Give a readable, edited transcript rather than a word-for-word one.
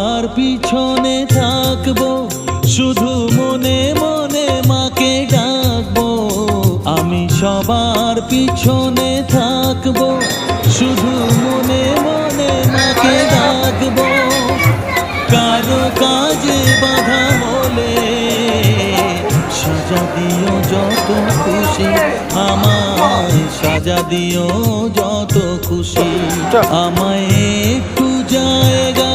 সবার পিছনে থাকবো, শুধু মনে মনে মাকে ডাকবো। আমি সবার পিছনে থাকবো, শুধু মনে মনে মাকে ডাকবো। কারো কাজে বাধা হলে সাজা দিও যত খুশি, আমায় সাজা দিও যত খুশি। আমায় একটু জায়গা